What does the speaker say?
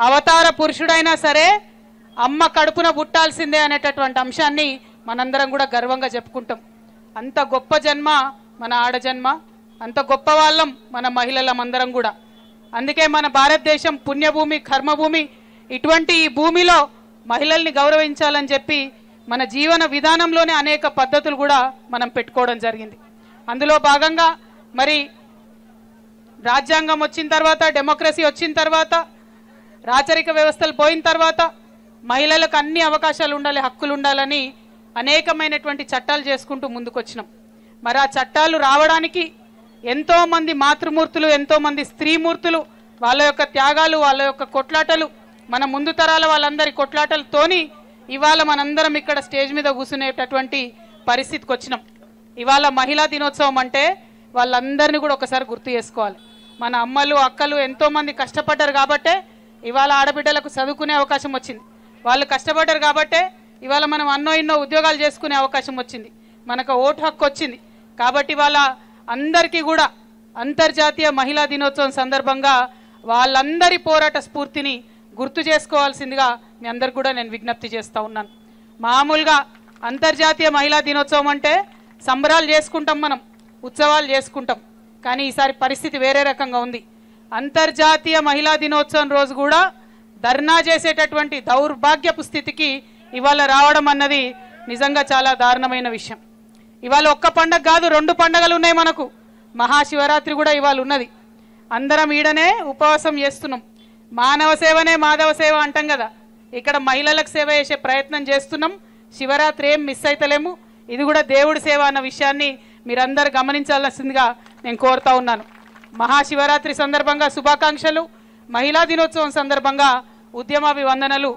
అవతార పురుషుడైనా సరే అమ్మ కడుపున పుట్టాల్సిందే అనేటటువంటి అంశాన్ని మనందరం కూడా గర్వంగా చెప్పుకుంటాం. అంత గొప్ప జన్మ మన ఆడజన్మ, అంత గొప్ప వాళ్ళం మన మహిళలమందరం కూడా. అందుకే మన భారతదేశం పుణ్యభూమి, కర్మభూమి. ఇటువంటి ఈ భూమిలో మహిళల్ని గౌరవించాలని చెప్పి మన జీవన విధానంలోనే అనేక పద్ధతులు కూడా మనం పెట్టుకోవడం జరిగింది. అందులో భాగంగా మరి రాజ్యాంగం వచ్చిన తర్వాత, డెమోక్రసీ వచ్చిన తర్వాత, రాచరిక వ్యవస్థలు పోయిన తర్వాత మహిళలకు అన్ని అవకాశాలు ఉండాలి, హక్కులు ఉండాలని అనేకమైనటువంటి చట్టాలు చేసుకుంటూ ముందుకొచ్చినాం. మరి ఆ చట్టాలు రావడానికి ఎంతోమంది మాతృమూర్తులు, ఎంతోమంది స్త్రీమూర్తులు వాళ్ళ యొక్క త్యాగాలు, వాళ్ళ యొక్క కొట్లాటలు, మన ముందు తరాల వాళ్ళందరి కొట్లాటలతోని ఇవాళ మనందరం ఇక్కడ స్టేజ్ మీద కూర్చునేటటువంటి పరిస్థితికి వచ్చినాం. ఇవాళ మహిళా దినోత్సవం అంటే వాళ్ళందరినీ కూడా ఒకసారి గుర్తు చేసుకోవాలి. మన అమ్మలు, అక్కలు ఎంతోమంది కష్టపడ్డారు కాబట్టే ఇవాళ ఆడబిడ్డలకు చదువుకునే అవకాశం వచ్చింది. వాళ్ళు కష్టపడ్డారు కాబట్టే ఇవాళ మనం అన్నో ఎన్నో ఉద్యోగాలు చేసుకునే అవకాశం వచ్చింది, మనకు ఓటు హక్కు వచ్చింది. కాబట్టి వాళ్ళ అందరికీ కూడా అంతర్జాతీయ మహిళా దినోత్సవం సందర్భంగా వాళ్ళందరి పోరాట స్ఫూర్తిని గుర్తు చేసుకోవాల్సిందిగా మీ అందరికి కూడా నేను విజ్ఞప్తి చేస్తూ ఉన్నాను. మామూలుగా అంతర్జాతీయ మహిళా దినోత్సవం అంటే సంబరాలు చేసుకుంటాం, మనం ఉత్సవాలు చేసుకుంటాం. కానీ ఈసారి పరిస్థితి వేరే రకంగా ఉంది. అంతర్జాతీయ మహిళా దినోత్సవం రోజు కూడా ధర్నా చేసేటటువంటి దౌర్భాగ్యపు స్థితికి ఇవాళ రావడం అన్నది నిజంగా చాలా దారుణమైన విషయం. ఇవాళ ఒక్క పండగ కాదు, 2 పండుగలు ఉన్నాయి మనకు. మహాశివరాత్రి కూడా ఇవాళ ఉన్నది. అందరం ఈడనే ఉపవాసం చేస్తున్నాం. మానవ సేవనే మాధవ సేవ అంటాం కదా, ఇక్కడ మహిళలకు సేవ చేసే ప్రయత్నం చేస్తున్నాం. శివరాత్రి ఏం మిస్ అయితలేము. ఇది కూడా దేవుడి సేవ అన్న విషయాన్ని మీరందరూ గమనించాల్సిందిగా నేను కోరుతా ఉన్నాను. మహాశివరాత్రి సందర్భంగా శుభాకాంక్షలు. మహిళా దినోత్సవం సందర్భంగా ఉద్యమాభివందనలు.